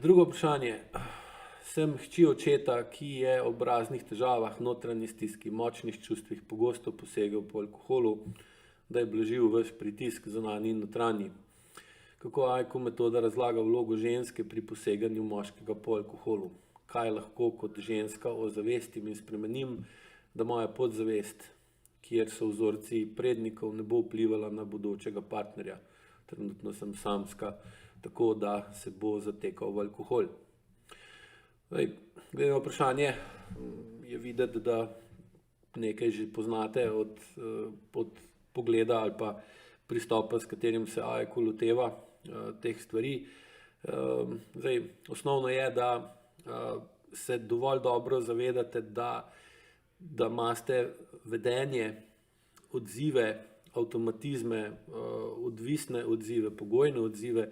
Drugo vprašanje. Sem hči očeta, ki je ob raznih težavah, notranji stiski, močnih čustvih, pogosto posegel po alkoholu, da je blažil ves pritisk zunanji in notranji. Kako AIKU metoda razlaga vlogo ženske pri poseganju moškega po alkoholu? Kaj lahko kot ženska ozavestim in spremenim, da moja podzavest, kjer so vzorci prednikov, ne bo vplivala na bodočega partnerja? Trenutno sem samska, tako da se bo zatekal v alkohol. Glede na vprašanje je videti, da nekaj že poznate od pogleda ali pa pristopa, s katerim se AIKU loteva teh stvari. Osnovno je, da se dovolj dobro zavedate, da imate vedenje, odzive, avtomatizme, odvisne odzive, pogojne odzive,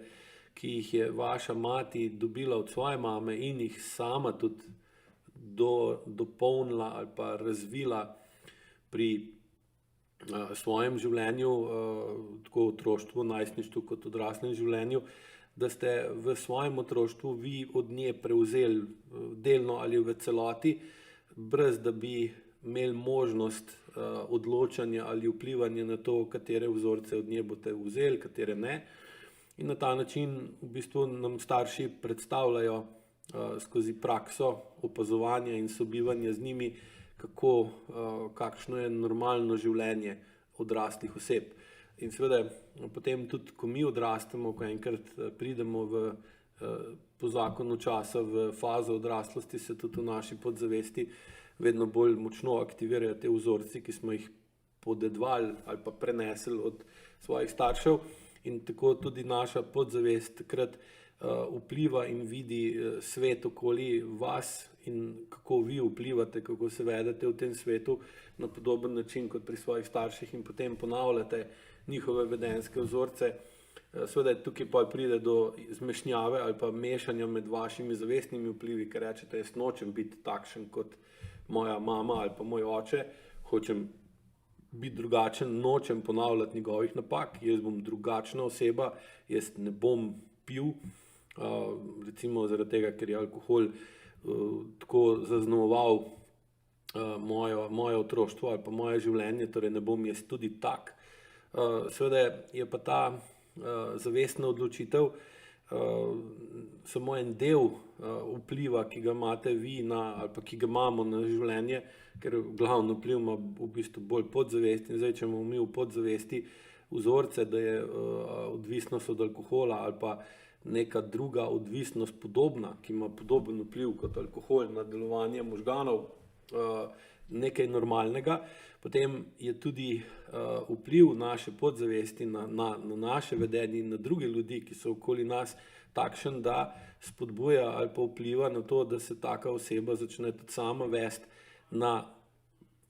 ki jih je vaša mati dobila od svoje mame in jih sama tudi dopolnila ali pa razvila pri svojem življenju, tako v otroštvu, najstništvu kot odraslem življenju, da ste v svojem otroštvu vi od nje prevzeli delno ali v celoti, brez da bi imeli možnost odločanja ali vplivanja na to, katere vzorce od nje boste vzeli, katere ne. In na ta način v bistvu nam starši predstavljajo skozi prakso opazovanja in sobivanja z njimi, kakšno je normalno življenje odraslih oseb. In seveda potem tudi, ko mi odrastemo, ko enkrat pridemo po zakonu časa v fazo odraslosti, se tudi v naši podzavesti vedno bolj močno aktivirajo te vzorci, ki smo jih podedovali ali pa prenesli od svojih staršev. In tako tudi naša podzavest takrat vpliva in vidi svet okoli vas in kako vi vplivate, kako se vedete v tem svetu na podoben način kot pri svojih starših in potem ponavljate njihove vedenjske vzorce. Seveda tukaj pa pride do zmešnjave ali pa mešanja med vašimi zavestnimi vplivi, ker rečete, jaz nočem biti takšen kot moja mama ali pa moj oče, hočem biti drugačen, nočem ponavljati njegovih napak, jaz bom drugačna oseba, jaz ne bom pil, recimo zaradi tega, ker je alkohol tako zaznamoval moje otroštvo ali pa moje življenje, torej ne bom jaz tudi tak. Seveda je pa ta zavestna odločitev samo en del vpliva, ki ga imate vi ali pa ki ga imamo na življenje, ker glavno vpliv ima v bistvu bolj podzavest. In zdaj, če imamo mi v podzavesti vzorce, da je odvisnost od alkohola ali pa neka druga odvisnost podobna, ki ima podoben vpliv kot alkohol na delovanje možganov, nekaj normalnega, potem je tudi vpliv naše podzavesti na naše vedenje in na druge ljudi, ki so okoli nas, takšen, da spodbuja ali pa vpliva na to, da se taka oseba začne tudi sama vesti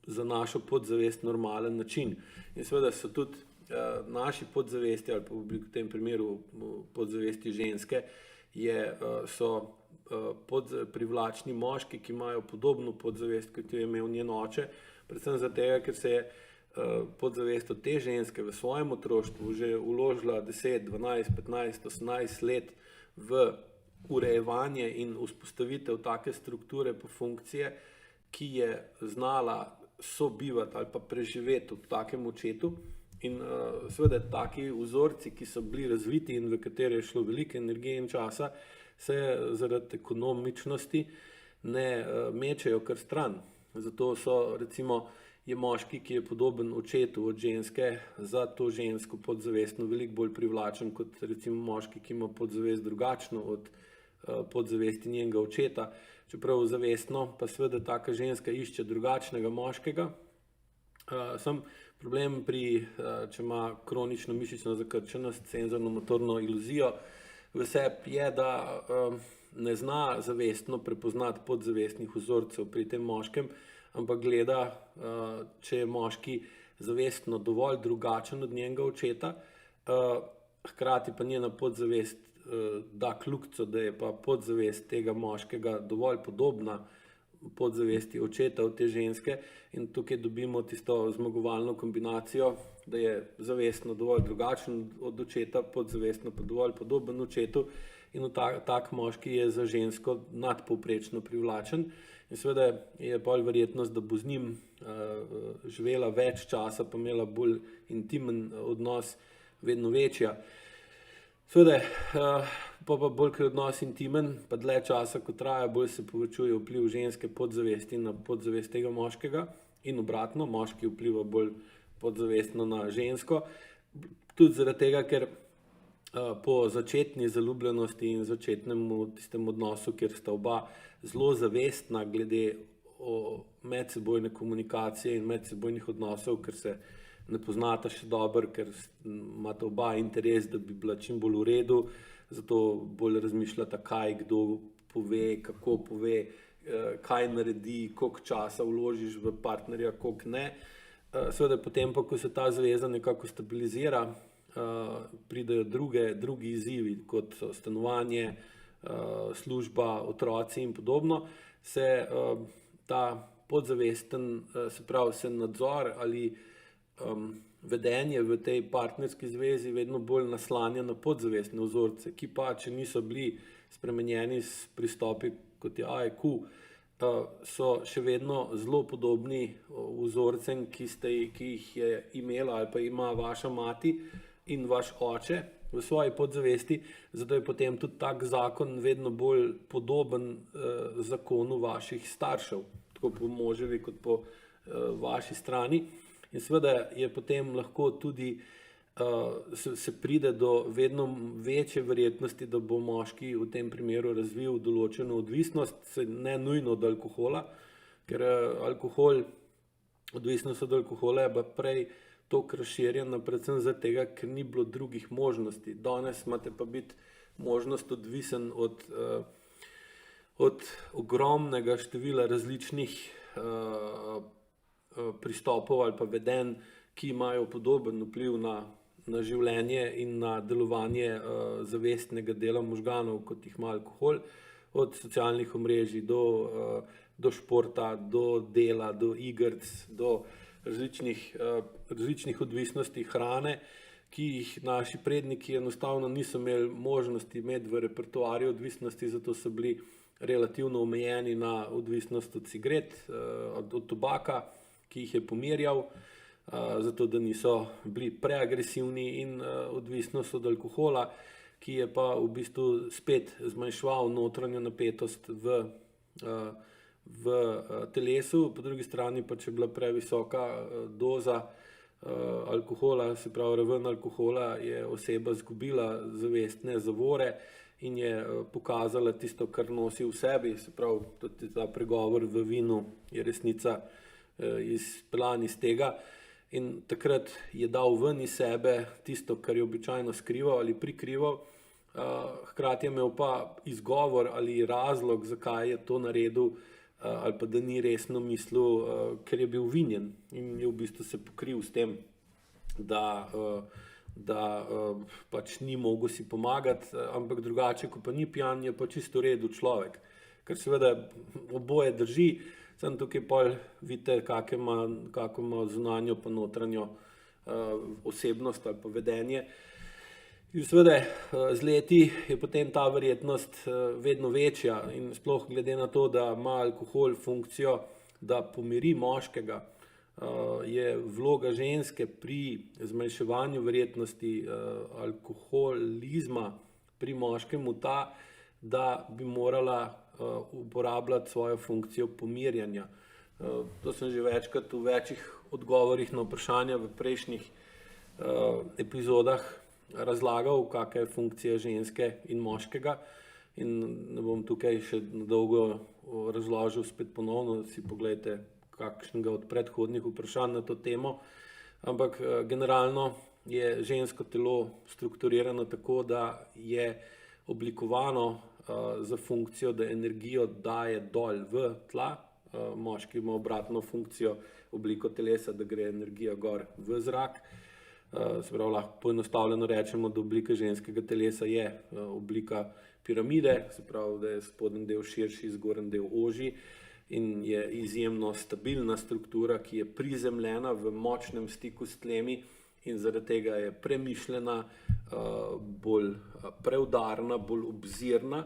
za našo podzavest normalen način. In seveda so tudi naši podzavesti ali pa v tem primeru podzavesti ženske so privlačni moški, ki imajo podobno podzavest, kot jo je imel njen oče, predvsem zato, ker se je podzavest od te ženske v svojem otroštvu že vložila 10, 12, 15, 18 let v urejevanje in vzpostavitev take strukture pa funkcije, ki je znala sobivati ali pa preživeti v takem očetu. In seveda taki vzorci, ki so bili razviti in v katere je šlo veliko energije in časa, se zaradi ekonomičnosti ne mečejo kar stran. Zato je moški, ki je podoben očetu od ženske, za to žensko podzavestno veliko bolj privlačen kot recimo moški, ki ima podzavest drugačno od podzavesti njenega očeta. Čeprav zavestno pa seveda taka ženska išče drugačnega moškega. Sam problem če ima kronično mišično zakrčenost, senzorno-motorno iluzijo v sebi, je, da ne zna zavestno prepoznati podzavestnih vzorcev pri tem moškem, ampak gleda, če je moški zavestno dovolj drugačen od njenega očeta, hkrati pa njena podzavest da kljukico, da je pa podzavest tega moškega dovolj podobna podzavesti očeta od te ženske, in tukaj dobimo tisto zmagovalno kombinacijo, da je zavestno dovolj drugačen od očeta, podzavestno pa dovolj podoben očetu, in tak moški je za žensko nadpovprečno privlačen in seveda je bolj verjetnost, da bo z njim živela več časa, pa imela bolj intimen odnos, vedno večja. Seveda, pa bolj, ker je odnos intimen, pa dlje časa, ko traja, bolj se povečuje vpliv ženske podzavesti na podzavest tega moškega in obratno, moški vpliva bolj podzavestno na žensko. Tudi zaradi tega, ker po začetni zaljubljenosti in začetnem tistem odnosu, kjer sta oba zelo zavestna glede medsebojne komunikacije in medsebojnih odnosov, ker se ne poznata še dobro, ker imata oba interes, da bi bila čim bolj v redu, zato bolj razmišljata, kaj kdo pove, kako pove, kaj naredi, koliko časa vložiš v partnerja, koliko ne. Seveda potem pa, ko se ta zaveza nekako stabilizira, pridejo drugi izzivi, kot so stanovanje, služba, otroci in podobno, se ta podzavesten, se pravi, se nadzor ali vedenje v tej partnerski zvezi vedno bolj naslanja na podzavestne vzorce, ki pa, če niso bili spremenjeni s pristopi kot je AEQ, so še vedno zelo podobni vzorcem, ki jih je imela ali pa ima vaša mati in vaš oče v svoji podzavesti, zato je potem tudi tak zakon vedno bolj podoben zakonu vaših staršev, tako po moževi kot po vaši strani. In seveda je potem lahko tudi, se pride do vedno večje verjetnosti, da bo moški v tem primeru razvil določeno odvisnost, ne nujno od alkohola, ker odvisnost od alkohola je pa prej toliko razširjena, predvsem zaradi tega, ker ni bilo drugih možnosti. Danes imate pa biti možnost odvisen od ogromnega števila različnih pristopov ali pa vedenj, ki imajo podoben vpliv na življenje in na delovanje zavestnega dela možganov, kot jih ima alkohol, od socialnih omrežij do športa, do dela, do igrc, do različnih odvisnosti hrane, ki jih naši predniki enostavno niso imeli možnosti imeti v repertoarju odvisnosti, zato so bili relativno omejeni na odvisnost od cigaret, od tobaka, ki jih je pomirjal, zato da niso bili preagresivni, in odvisnost od alkohola, ki je pa v bistvu spet zmanjševal notranjo napetost v telesu, po drugi strani pa, če je bila previsoka doza alkohola, se pravi raven alkohola, je oseba izgubila zavestne zavore in je pokazala tisto, kar nosi v sebi, se pravi tudi ta pregovor v vinu je resnica izpeljan iz tega, in takrat je dal ven iz sebe tisto, kar je običajno skrival ali prikrival, hkrati je imel pa izgovor ali razlog, zakaj je to naredil, ali pa da ni resno mislil, ker je bil vinjen in je v bistvu se pokril s tem, da pač ni mogel si pomagati, ampak drugače, ko pa ni pijan, je pa čisto v redu človek, ker seveda oboje drži, sem tukaj pol vidite, kako ima zunanjo pa notranjo osebnost ali pa vedenje. In seveda z leti je potem ta verjetnost vedno večja in sploh glede na to, da ima alkohol funkcijo, da pomiri moškega, je vloga ženske pri zmanjševanju verjetnosti alkoholizma pri moškemu ta, da bi morala uporabljati svojo funkcijo pomirjanja. To sem že večkrat v večjih odgovorih na vprašanja v prejšnjih epizodah razlagal, kakšna je funkcija ženske in moškega, in ne bom tukaj še dolgo razložil spet ponovno, si pogledajte kakšnega od predhodnih vprašanj na to temo, ampak generalno je žensko telo strukturirano tako, da je oblikovano za funkcijo, da energijo daje dol v tla, moški ima obratno funkcijo, obliko telesa, da gre energija gor v zrak. Se pravi, lahko poenostavljeno rečemo, da oblika ženskega telesa je oblika piramide, se pravi, da je spodnji del širši, zgornji del ožji in je izjemno stabilna struktura, ki je prizemljena v močnem stiku s tlemi in zaradi tega je premišljena, bolj preudarna, bolj obzirna,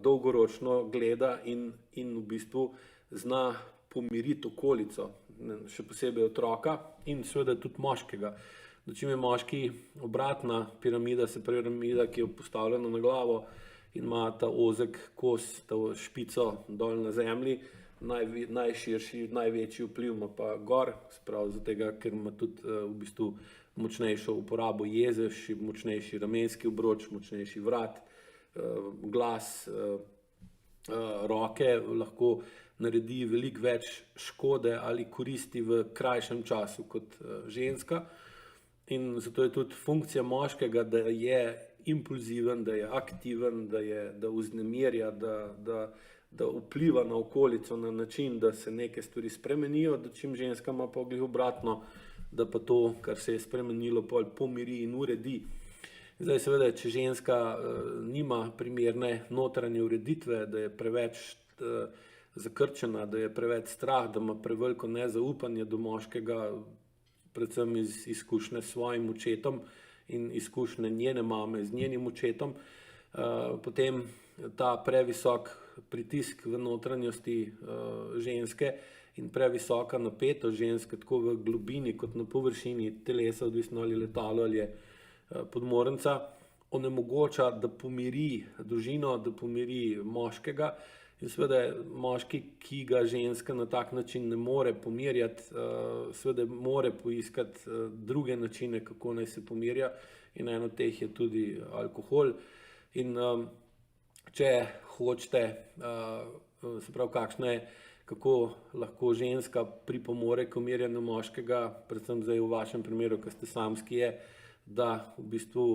dolgoročno gleda in v bistvu zna pomiriti okolico, še posebej otroka in seveda tudi moškega. Čim je moški obratna piramida, se piramida, ki je postavljena na glavo in ima ta ozek kos, to špico dol na zemlji, najširši, največji vpliv ima pa gor, sprav zato, ker ima tudi v bistvu močnejšo uporabo jeze, močnejši ramenski obroč, močnejši vrat, glas, roke, lahko naredi veliko več škode ali koristi v krajšem času kot ženska. In zato je tudi funkcija moškega, da je impulziven, da je aktiven, da vznemirja, da vpliva na okolico na način, da se neke stvari spremenijo, da čim ženska ima pa glih obratno, da pa to, kar se je spremenilo, pomiri in uredi. Zdaj seveda, če ženska nima primerne notranje ureditve, da je preveč zakrčena, da je preveč strah, da ima preveliko nezaupanje do moškega, predvsem iz izkušnje s svojim očetom in izkušnje njene mame z njenim očetom, potem ta previsok pritisk v notranjosti ženske in previsoka napetost ženske, tako v globini kot na površini telesa, odvisno ali letalo ali je podmornica, onemogoča, da pomiri družino, da pomiri moškega. In seveda moški, ki ga ženska na tak način ne more pomirjati, seveda more poiskati druge načine, kako naj se pomirja, in eno od teh je tudi alkohol. In če hočete, se pravi, kako lahko ženska pripomore k umirjanju moškega, predvsem zdaj v vašem primeru, ki ste samski, je, da v bistvu,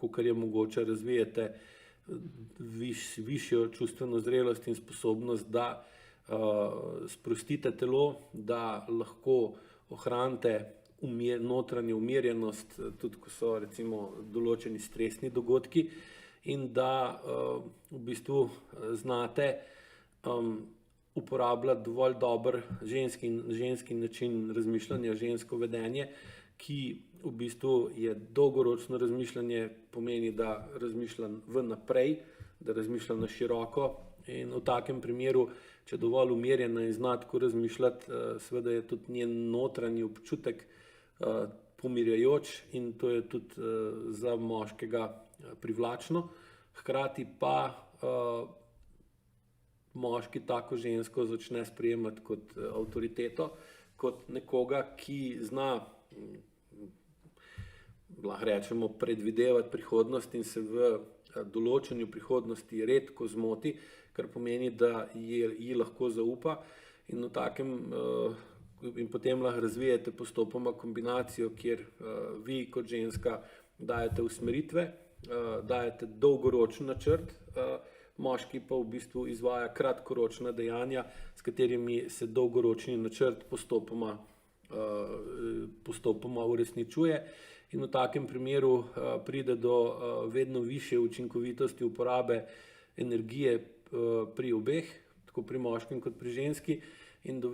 kolikor je mogoče, razvijete višjo čustveno zrelost in sposobnost, da sprostite telo, da lahko ohranite notranjo umirjenost, tudi ko so recimo določeni stresni dogodki, in da v bistvu znate uporabljati dovolj dober ženski način razmišljanja, žensko vedenje, ki v bistvu je dolgoročno razmišljanje, pomeni, da razmišljam vnaprej, da razmišljam na široko, in v takem primeru, če dovolj umirjena in zna tako razmišljati, seveda je tudi njen notranji občutek pomirjajoč in to je tudi za moškega privlačno. Hkrati pa moški tako žensko začne sprejemati kot avtoriteto, kot nekoga, ki zna, lahko rečemo, predvidevati prihodnost in se v določenju prihodnosti redko zmoti, kar pomeni, da ji lahko zaupa, in in potem lahko razvijete postopoma kombinacijo, kjer vi kot ženska dajete usmeritve, dajete dolgoročen načrt, moški pa v bistvu izvaja kratkoročna dejanja, s katerimi se dolgoročni načrt postopoma uresničuje, in v takem primeru pride do vedno višje učinkovitosti uporabe energije pri obeh, tako pri moškem kot pri ženski, in do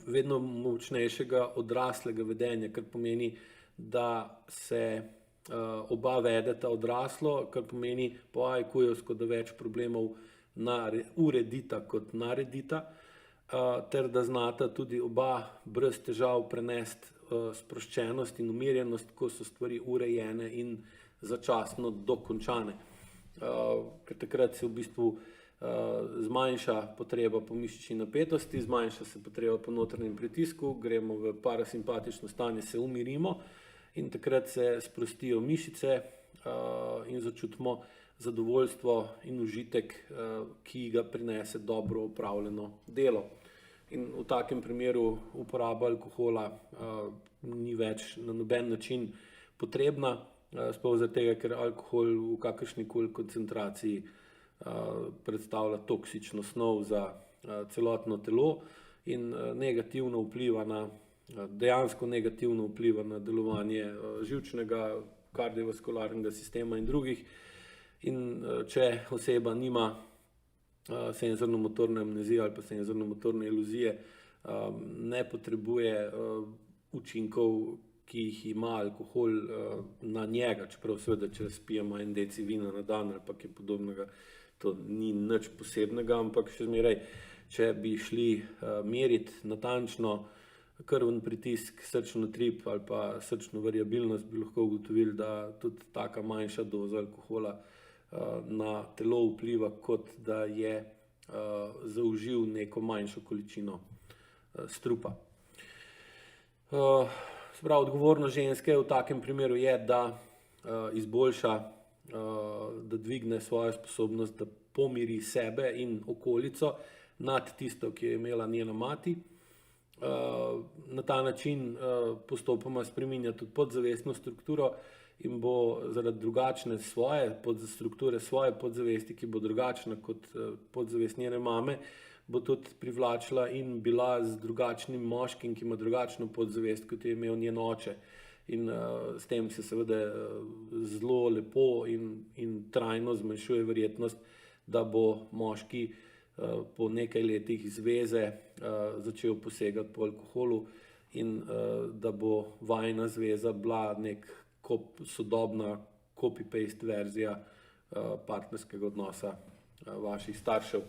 vedno močnejšega odraslega vedenja, kar pomeni, da se oba vedeta odraslo, kar pomeni po IQ-jevsko, da več problemov uredita kot naredita, ter da znata tudi oba brez težav prenesti sproščenost in umirjenost, ko so stvari urejene in začasno dokončane. Ker takrat se v bistvu zmanjša potreba po mišični napetosti, zmanjša se potreba po notranjem pritisku, gremo v parasimpatično stanje, se umirimo in takrat se sprostijo mišice in začutimo zadovoljstvo in užitek, ki ga prinese dobro opravljeno delo. In v takem primeru uporaba alkohola ni več na noben način potrebna, sploh zato, ker alkohol v kakršnikoli koncentraciji predstavlja toksično snov za celotno telo in dejansko negativno vpliva na delovanje živčnega, kardiovaskularnega sistema in drugih. In če oseba nima senzorno-motorne amnezije ali pa senzorno-motorne iluzije, ne potrebuje učinkov ki jih ima alkohol na njega, čeprav seveda, če spijemo en deci vina na dan ali pa kaj podobnega, to ni nič posebnega, ampak še zmeraj, če bi šli meriti natančno krvni pritisk, srčni utrip ali pa srčno variabilnost, bi lahko ugotovili, da tudi taka manjša doza alkohola na telo vpliva, kot da je zaužil neko manjšo količino strupa. Se pravi, odgovornost ženske v takem primeru je, da izboljša, da dvigne svojo sposobnost, da pomiri sebe in okolico nad tisto, ki je imela njena mati. Na ta način postopoma spreminja tudi podzavestno strukturo in bo zaradi drugačne strukture svoje podzavesti, ki bo drugačna kot podzavest njene mame, bo tudi privlačila in bila z drugačnim moškim, ki ima drugačno podzavest, kot je imel njen oče. In s tem se seveda zelo lepo in trajno zmanjšuje verjetnost, da bo moški po nekaj letih zveze začel posegati po alkoholu in da bo vajina zveza bila nek sodobna copy-paste verzija partnerskega odnosa vaših staršev.